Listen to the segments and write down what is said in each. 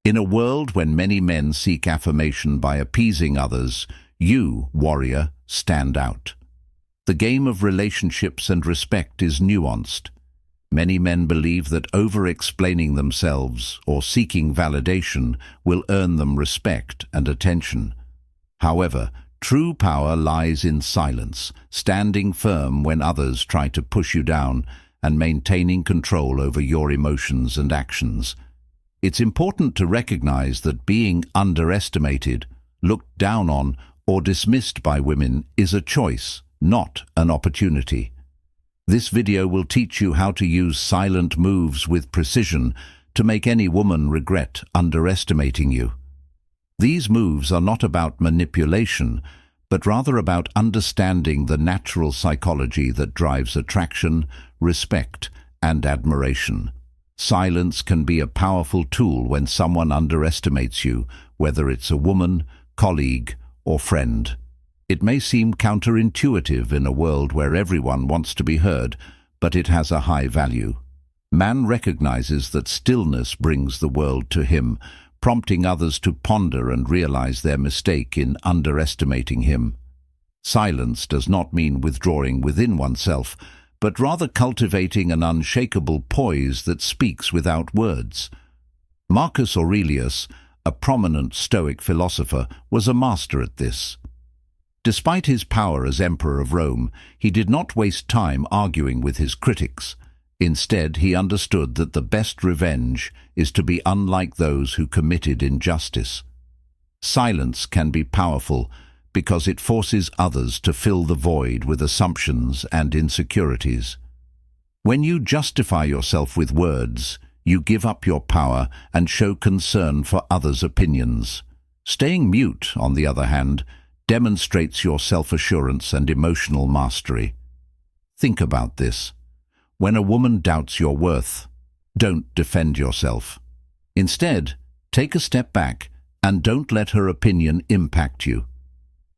In a world when many men seek affirmation by appeasing others, you, warrior, stand out. The game of relationships and respect is nuanced. Many men believe that over-explaining themselves or seeking validation will earn them respect and attention. However, true power lies in silence, standing firm when others try to push you down, and maintaining control over your emotions and actions. It's important to recognize that being underestimated, looked down on, or dismissed by women is a choice, not an opportunity. This video will teach you how to use silent moves with precision to make any woman regret underestimating you. These moves are not about manipulation, but rather about understanding the natural psychology that drives attraction, respect, and admiration. Silence can be a powerful tool when someone underestimates you, whether it's a woman, colleague, or friend. It may seem counterintuitive in a world where everyone wants to be heard, but it has a high value. Man recognizes that stillness brings the world to him, prompting others to ponder and realize their mistake in underestimating him. Silence does not mean withdrawing within oneself, but rather cultivating an unshakable poise that speaks without words. Marcus Aurelius, a prominent Stoic philosopher, was a master at this. Despite his power as Emperor of Rome, he did not waste time arguing with his critics. Instead, he understood that the best revenge is to be unlike those who committed injustice. Silence can be powerful because it forces others to fill the void with assumptions and insecurities. When you justify yourself with words, you give up your power and show concern for others' opinions. Staying mute, on the other hand, demonstrates your self-assurance and emotional mastery. Think about this. When a woman doubts your worth, don't defend yourself. Instead, take a step back and don't let her opinion impact you.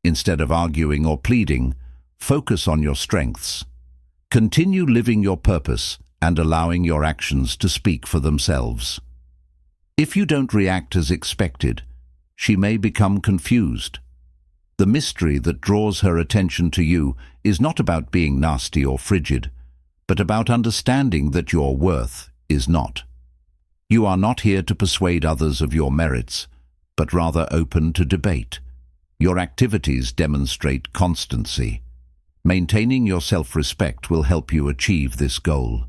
Instead of arguing or pleading, focus on your strengths. Continue living your purpose and allowing your actions to speak for themselves. If you don't react as expected, she may become confused. The mystery that draws her attention to you is not about being nasty or frigid, but about understanding that your worth is not. You are not here to persuade others of your merits, but rather open to debate. Your activities demonstrate constancy. Maintaining your self-respect will help you achieve this goal.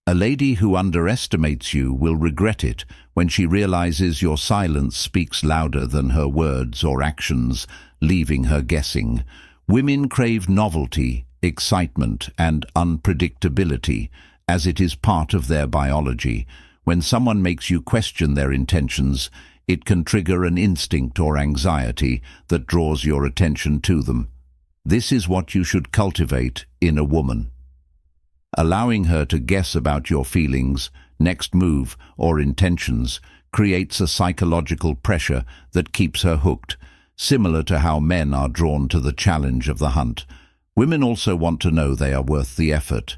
A lady who underestimates you will regret it when she realizes your silence speaks louder than her words or actions, leaving her guessing. Women crave novelty, excitement, and unpredictability, as it is part of their biology. When someone makes you question their intentions, it can trigger an instinct or anxiety that draws your attention to them. This is what you should cultivate in a woman. Allowing her to guess about your feelings, next move, or intentions creates a psychological pressure that keeps her hooked, similar to how men are drawn to the challenge of the hunt. Women also want to know they are worth the effort.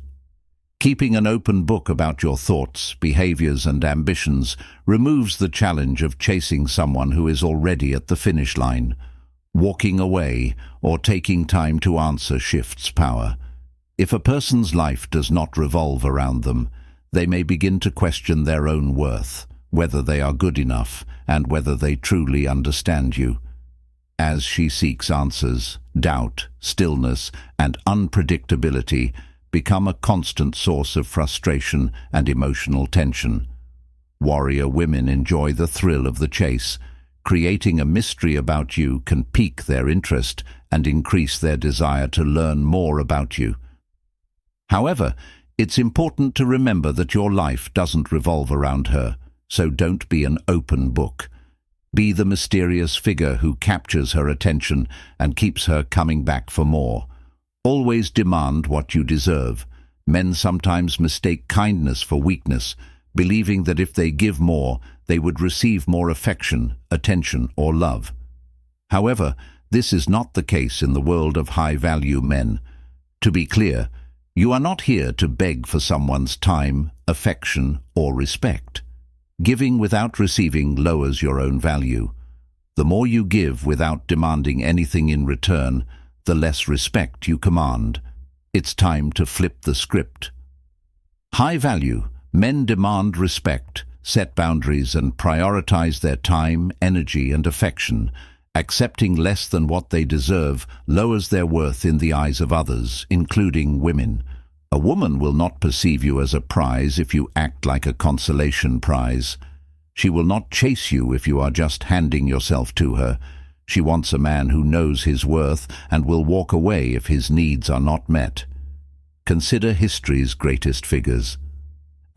Keeping an open book about your thoughts, behaviors, and ambitions removes the challenge of chasing someone who is already at the finish line. Walking away or taking time to answer shifts power. If a person's life does not revolve around them, they may begin to question their own worth, whether they are good enough, and whether they truly understand you. As she seeks answers, doubt, stillness, and unpredictability become a constant source of frustration and emotional tension. Warrior women enjoy the thrill of the chase. Creating a mystery about you can pique their interest and increase their desire to learn more about you. However, it's important to remember that your life doesn't revolve around her, so don't be an open book. Be the mysterious figure who captures her attention and keeps her coming back for more. Always demand what you deserve. Men sometimes mistake kindness for weakness, believing that if they give more, they would receive more affection, attention, or love. However, this is not the case in the world of high-value men. To be clear, you are not here to beg for someone's time, affection, or respect. Giving without receiving lowers your own value. The more you give without demanding anything in return, the less respect you command. It's time to flip the script. High value. Men demand respect, set boundaries and prioritize their time, energy and affection. Accepting less than what they deserve lowers their worth in the eyes of others, including women. A woman will not perceive you as a prize if you act like a consolation prize. She will not chase you if you are just handing yourself to her. She wants a man who knows his worth and will walk away if his needs are not met. Consider history's greatest figures.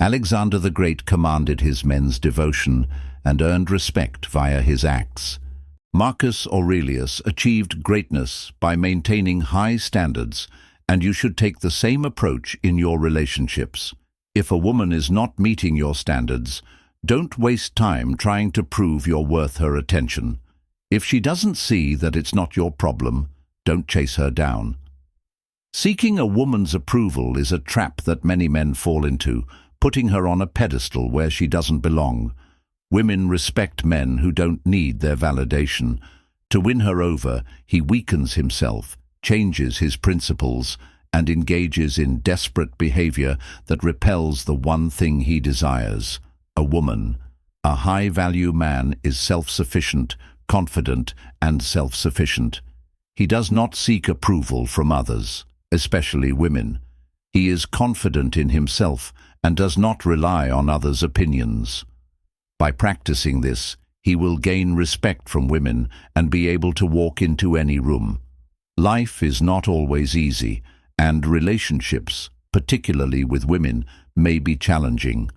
Alexander the Great commanded his men's devotion and earned respect via his acts. Marcus Aurelius achieved greatness by maintaining high standards, and you should take the same approach in your relationships. If a woman is not meeting your standards, don't waste time trying to prove you're worth her attention. If she doesn't see that it's not your problem, don't chase her down. Seeking a woman's approval is a trap that many men fall into, putting her on a pedestal where she doesn't belong. Women respect men who don't need their validation. To win her over, he weakens himself, changes his principles, and engages in desperate behavior that repels the one thing he desires, a woman. A high-value man is self-sufficient, confident, and self-sufficient. He does not seek approval from others, especially women. He is confident in himself and does not rely on others' opinions. By practicing this, he will gain respect from women and be able to walk into any room. Life is not always easy, and relationships, particularly with women, may be challenging.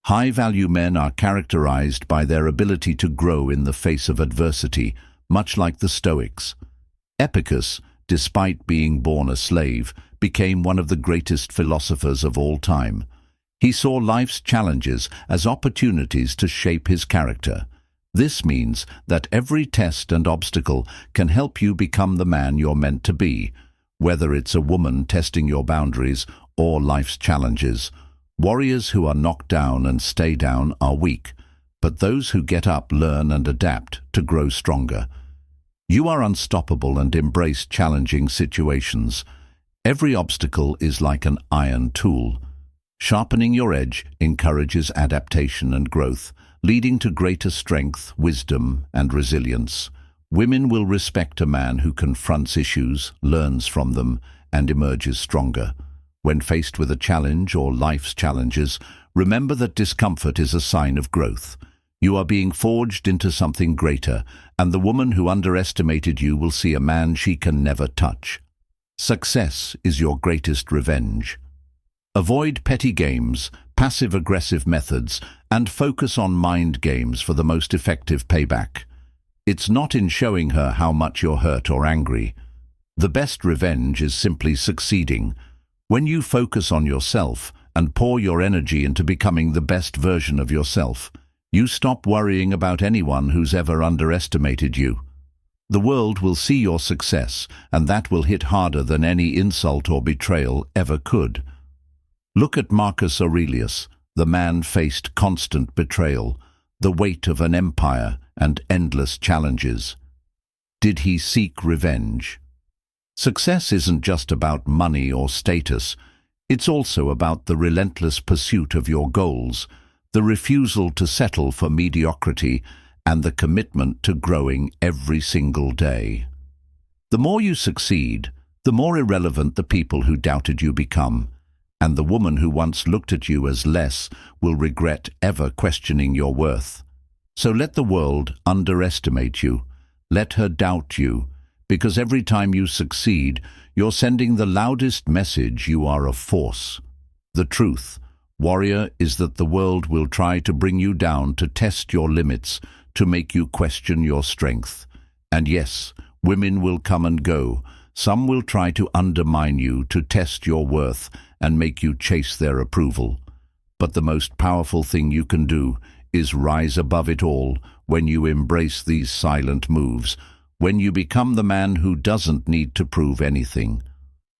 High-value men are characterized by their ability to grow in the face of adversity, much like the Stoics. Epicurus, despite being born a slave, became one of the greatest philosophers of all time. He saw life's challenges as opportunities to shape his character. This means that every test and obstacle can help you become the man you're meant to be, whether it's a woman testing your boundaries or life's challenges. Warriors who are knocked down and stay down are weak, but those who get up learn and adapt to grow stronger. You are unstoppable and embrace challenging situations. Every obstacle is like an iron tool. Sharpening your edge encourages adaptation and growth, leading to greater strength, wisdom, and resilience. Women will respect a man who confronts issues, learns from them, and emerges stronger. When faced with a challenge or life's challenges, remember that discomfort is a sign of growth. You are being forged into something greater, and the woman who underestimated you will see a man she can never touch. Success is your greatest revenge. Avoid petty games, passive-aggressive methods, and focus on mind games for the most effective payback. It's not in showing her how much you're hurt or angry. The best revenge is simply succeeding. When you focus on yourself and pour your energy into becoming the best version of yourself, you stop worrying about anyone who's ever underestimated you. The world will see your success, and that will hit harder than any insult or betrayal ever could. Look at Marcus Aurelius. The man faced constant betrayal, the weight of an empire, and endless challenges. Did he seek revenge? Success isn't just about money or status. It's also about the relentless pursuit of your goals, the refusal to settle for mediocrity, and the commitment to growing every single day. The more you succeed, the more irrelevant the people who doubted you become, and the woman who once looked at you as less will regret ever questioning your worth. So let the world underestimate you. Let her doubt you, because every time you succeed, you're sending the loudest message you are a force. The truth, warrior, is that the world will try to bring you down to test your limits, to make you question your strength. And yes, women will come and go. Some will try to undermine you, to test your worth, and make you chase their approval. But the most powerful thing you can do is rise above it all when you embrace these silent moves, when you become the man who doesn't need to prove anything.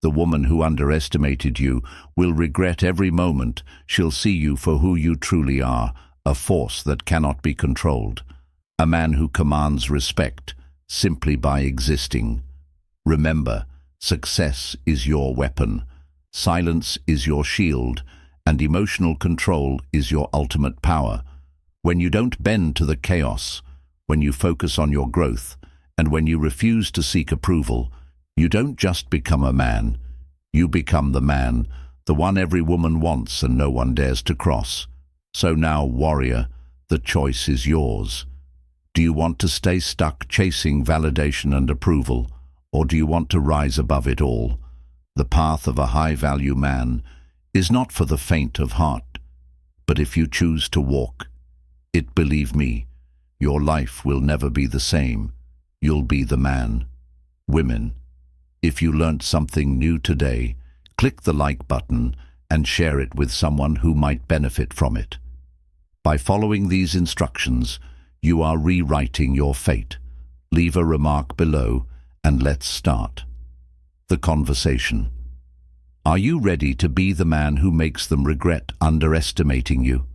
The woman who underestimated you will regret every moment. She'll see you for who you truly are, a force that cannot be controlled, a man who commands respect simply by existing. Remember, success is your weapon, silence is your shield, and emotional control is your ultimate power. When you don't bend to the chaos, when you focus on your growth, and when you refuse to seek approval, you don't just become a man, you become the man, the one every woman wants and no one dares to cross. So now, warrior, the choice is yours. Do you want to stay stuck chasing validation and approval, or do you want to rise above it all? The path of a high-value man is not for the faint of heart, but if you choose to walk it, believe me, your life will never be the same. You'll be the man. Women, if you learnt something new today, click the like button and share it with someone who might benefit from it. By following these instructions, you are rewriting your fate. Leave a remark below and let's start the conversation. Are you ready to be the man who makes them regret underestimating you?